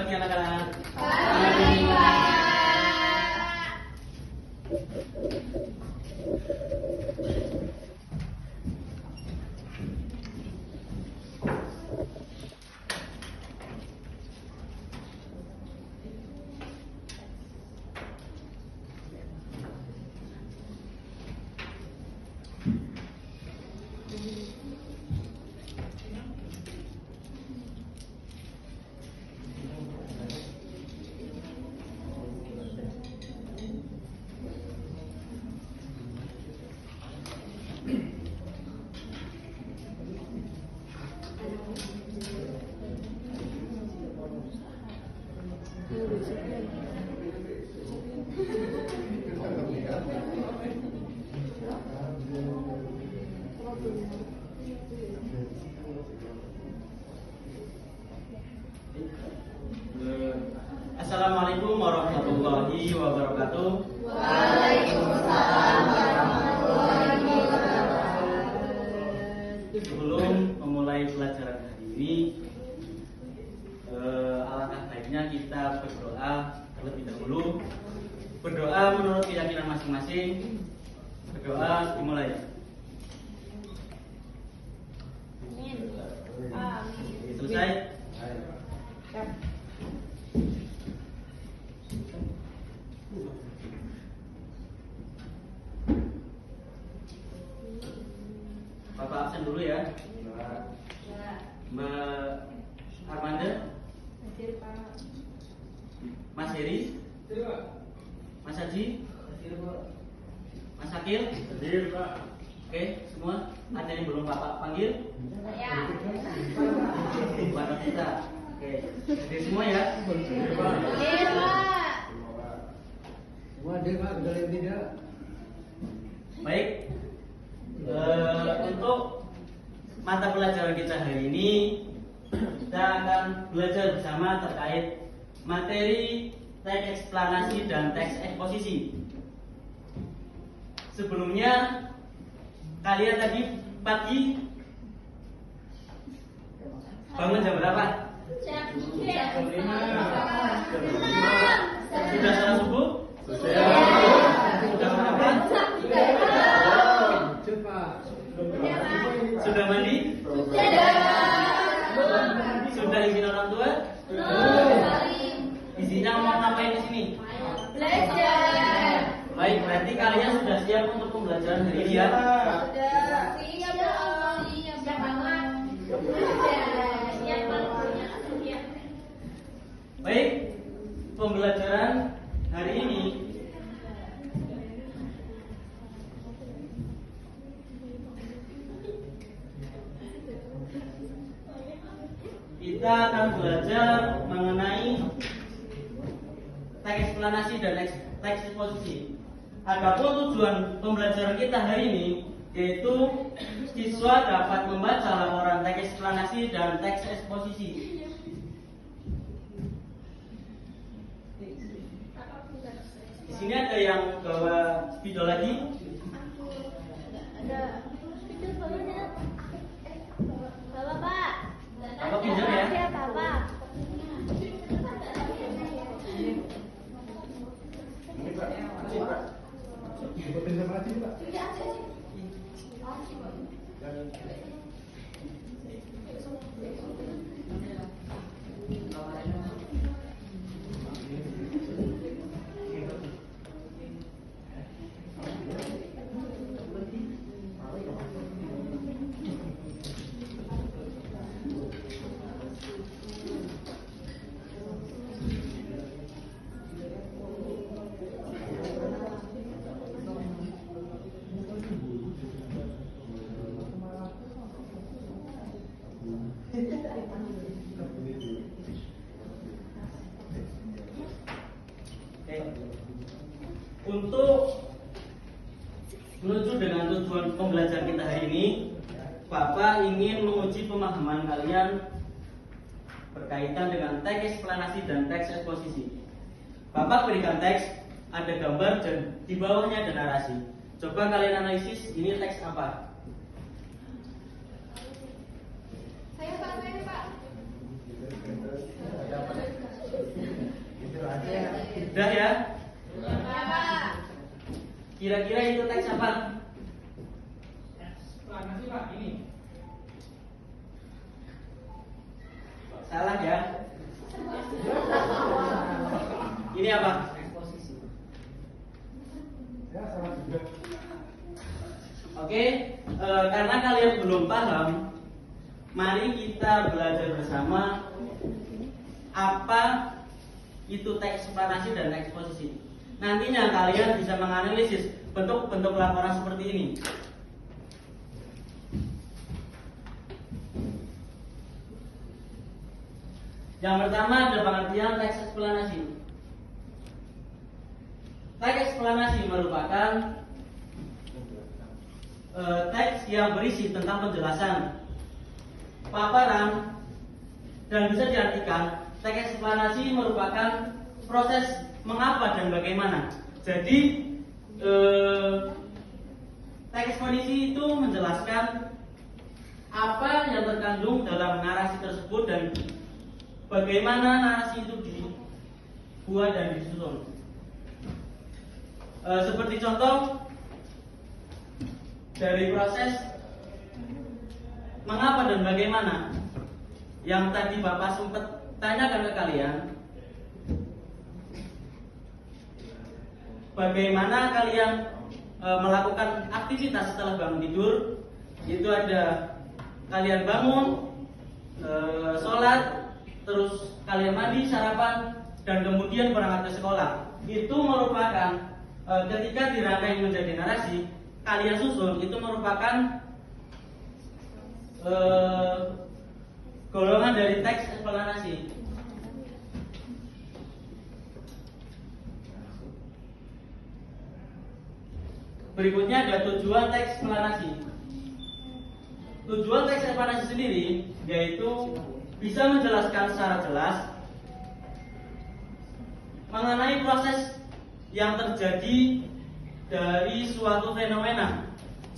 pagi anak-anak. Pagi, Pak. Assalamualaikum warahmatullahi wabarakatuh. Waalaikumsalam warahmatullahi wabarakatuh. Sebelum memulai pelajaran hari ini, alangkah baiknya kita berdoa terlebih dahulu. Berdoa menurut keyakinan masing-masing. Berdoa dimulai. Amin. Selesai. Bapak absen dulu ya. Mbak Armanda, Mas Heri, Mas Haji, Mas Akil. Oke, semua. Ada yang belum Bapak panggil? Ya. Bapak kita. Oke, jadi semua ya. Baik. Untuk mata pelajaran kita hari ini, kita akan belajar bersama terkait materi teks eksplanasi dan teks eksposisi. Sebelumnya, kalian tadi pagi bangun jam berapa? Jam 5. Sudah salat subuh? Sudah makan? Sudah mandi? Sudah izin orang tua? Izinnya mau ngapain di sini? Belajar. Baik, berarti kalian sudah siap untuk pembelajaran hari ini ya? Siap dong. Siap banget. Siap banget. Baik, pembelajaran hari ini kita akan belajar mengenai teks eksplanasi dan teks eksposisi. Adapun tujuan pembelajaran kita hari ini yaitu siswa dapat membaca laporan teks eksplanasi dan teks eksposisi. Di sini ada yang bawa spidol lagi? Ada. Bawa, Pak. Bapak pinjam ya? Iya, Bapak. Untuk menuju dengan tujuan pembelajaran kita hari ini, Bapak ingin menguji pemahaman kalian berkaitan dengan teks eksplanasi dan teks eksposisi. Bapak berikan teks, ada gambar dan di bawahnya ada narasi. Coba kalian analisis, ini teks apa? Saya Pak. Sudah ya? Kira-kira itu teks apa? Eksplanasi Pak, ini. Salah ya? Ini apa? Ya, salah juga. Oke, karena kalian belum paham, mari kita belajar bersama apa itu teks eksplanasi dan eksposisi. Nantinya kalian bisa menganalisis bentuk-bentuk laporan seperti ini. Yang pertama ada pengertian teks eksplanasi. Teks eksplanasi merupakan teks yang berisi tentang penjelasan, paparan, dan bisa diartikan teks eksplanasi merupakan proses mengapa dan bagaimana. Jadi teks eksposisi itu menjelaskan apa yang terkandung dalam narasi tersebut dan bagaimana narasi itu dibuat dan disusun. Seperti contoh dari proses mengapa dan bagaimana yang tadi Bapak sempat tanyakan ke kalian, bagaimana kalian melakukan aktivitas setelah bangun tidur. Itu ada kalian bangun, sholat, terus kalian mandi, sarapan, dan kemudian berangkat ke sekolah. Itu merupakan ketika dirangkai menjadi narasi, kalian susun, itu merupakan golongan dari teks eksplanasi. Berikutnya ada tujuan teks eksplanasi. Tujuan teks eksplanasi sendiri yaitu bisa menjelaskan secara jelas mengenai proses yang terjadi dari suatu fenomena.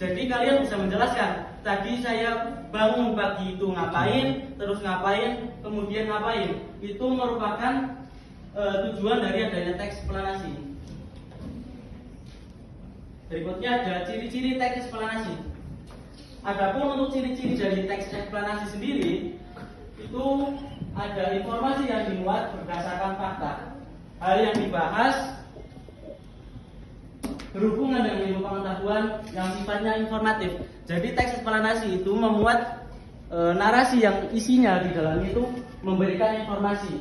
Jadi kalian bisa menjelaskan, tadi saya bangun pagi itu ngapain, terus ngapain, kemudian ngapain. Itu merupakan tujuan dari adanya teks eksplanasi. Berikutnya ada ciri-ciri teks eksplanasi. Adapun untuk ciri-ciri dari teks eksplanasi sendiri, itu ada informasi yang dimuat berdasarkan fakta. Hal yang dibahas berhubungan dengan ilmu pengetahuan yang sifatnya informatif. Jadi teks eksplanasi itu memuat narasi yang isinya di dalam itu memberikan informasi.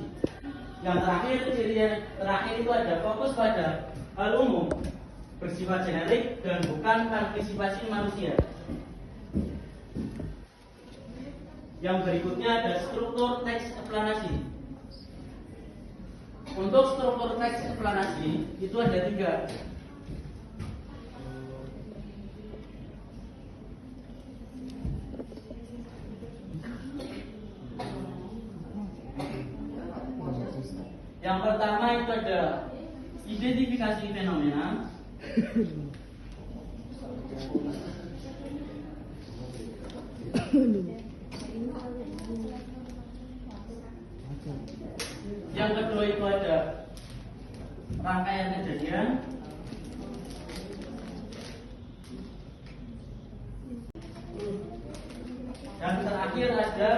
Yang terakhir, ciri yang terakhir itu ada fokus pada hal umum, bersifat generik dan bukan partisipasi manusia. Yang berikutnya ada struktur teks eksplanasi. Untuk struktur teks eksplanasi itu ada 3. Yang pertama itu ada identifikasi fenomena. Yang kedua itu ada rangkaian kejadian. Dan terakhir ada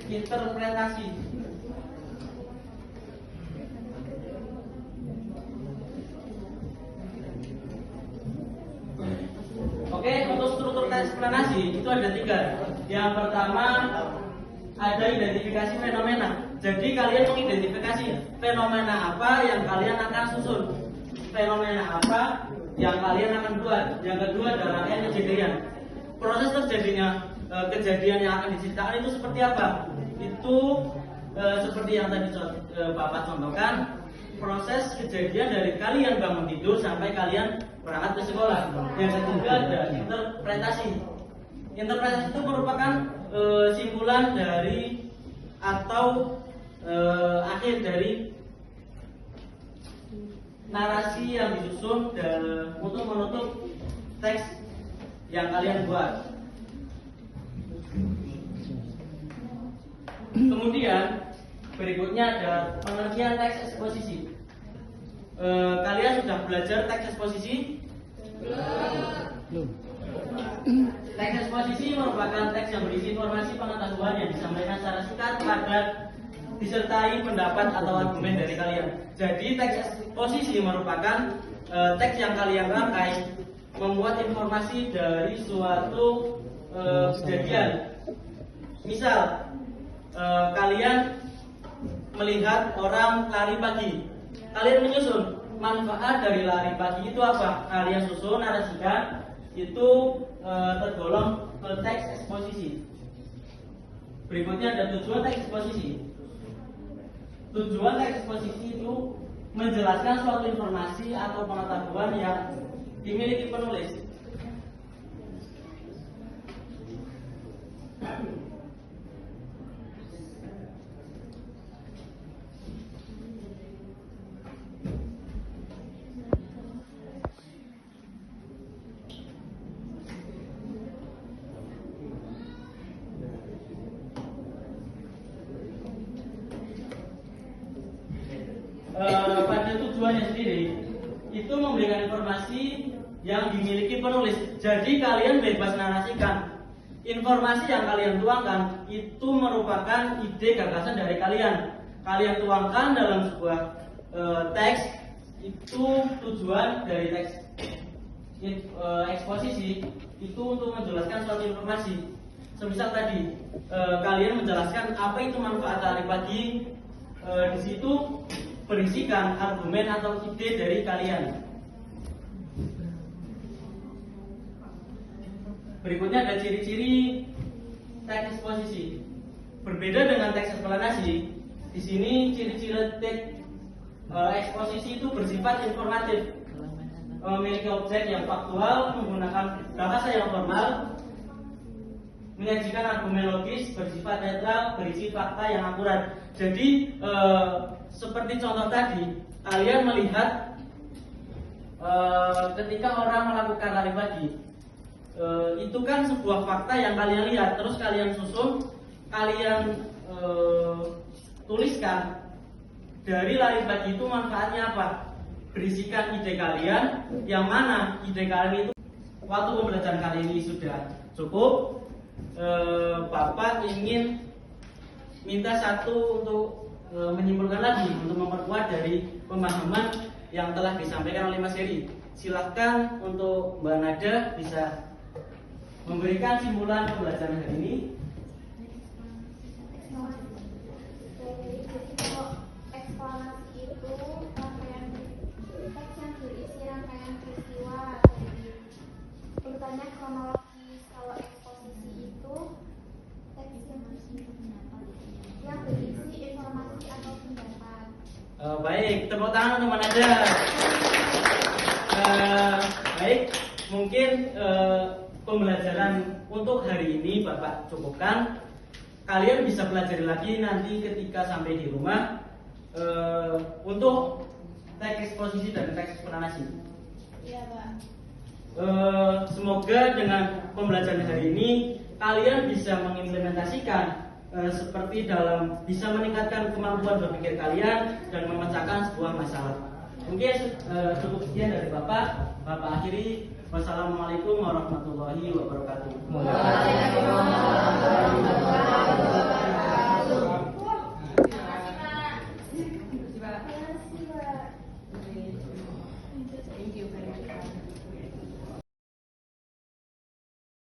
interpretasi. Oke, untuk struktur teks eksplanasi itu ada 3. Yang pertama ada identifikasi fenomena. Jadi kalian mengidentifikasi fenomena apa yang kalian akan susun, fenomena apa yang kalian akan buat. Yang kedua adalah rangkaian kejadian. Proses terjadinya kejadian yang akan diceritakan itu seperti apa? Itu seperti yang tadi Bapak contohkan, proses kejadian dari kalian bangun tidur sampai kalian berangkat ke sekolah. Yang ketiga ada interpretasi. Interpretasi itu merupakan simpulan dari atau akhir dari narasi yang disusun untuk menutup teks yang kalian buat. Kemudian berikutnya ada pengertian teks eksposisi. Kalian sudah belajar teks eksposisi? Belum. Teks eksposisi merupakan teks yang berisi informasi pengetahuan yang disampaikan secara singkat, padat, disertai pendapat atau argumen dari kalian. Jadi teks eksposisi merupakan teks yang kalian rangkai membuat informasi dari suatu kejadian. Misal kalian melihat orang lari pagi, kalian menyusun manfaat dari lari pagi itu apa? Kalian susun, narasikan, itu tergolong teks eksposisi. Berikutnya ada tujuan teks eksposisi. Tujuan teks eksposisi itu menjelaskan suatu informasi atau pengetahuan yang dimiliki penulis. Pada tujuannya sendiri itu memberikan informasi yang dimiliki penulis. Jadi kalian bebas narasikan. Informasi yang kalian tuangkan itu merupakan ide gagasan dari kalian. Kalian tuangkan dalam sebuah teks. Itu tujuan dari teks eksposisi itu untuk menjelaskan suatu informasi. Semisal tadi kalian menjelaskan apa itu manfaat lari pagi. Di situ berisikan argumen atau ide dari kalian. Berikutnya ada ciri-ciri teks eksposisi. Berbeda dengan teks eksplanasi, di sini ciri-ciri teks eksposisi itu bersifat informatif, memiliki objek yang faktual, menggunakan bahasa yang formal, menyajikan argumen logis, bersifat netral, berisi fakta yang akurat. Jadi seperti contoh tadi, kalian melihat ketika orang melakukan lari pagi, itu kan sebuah fakta yang kalian lihat, terus kalian susun, kalian tuliskan dari lari pagi itu manfaatnya apa? Berisikan ide kalian, yang mana ide kalian itu waktu pembelajaran kali ini sudah cukup. Bapak ingin minta satu untuk menyimpulkan lagi, untuk memperkuat dari pemahaman yang telah disampaikan oleh Mas Heri. Silahkan untuk Mbak Nada bisa memberikan simpulan pembelajaran hari ini. Eksplanasi itu rangkaian teks yang berisi rangkaian peristiwa dari urutannya kronologis. Kalau eksposisi itu teks yang berisi informasi atau pendapat. Baik, tepuk tangan untuk Mbak Nada. Baik, mungkin pembelajaran untuk hari ini Bapak cukupkan. Kalian bisa pelajari lagi nanti ketika sampai di rumah untuk teks eksposisi dan teks eksplanasi. Iya, Pak. Semoga dengan pembelajaran hari ini kalian bisa mengimplementasikan seperti dalam bisa meningkatkan kemampuan berpikir kalian dan memecahkan sebuah masalah. Mungkin cukup sekian dari Bapak. Bapak akhiri. Wassalamualaikum warahmatullahi wabarakatuh. Waalaikumsalam warahmatullahi wabarakatuh.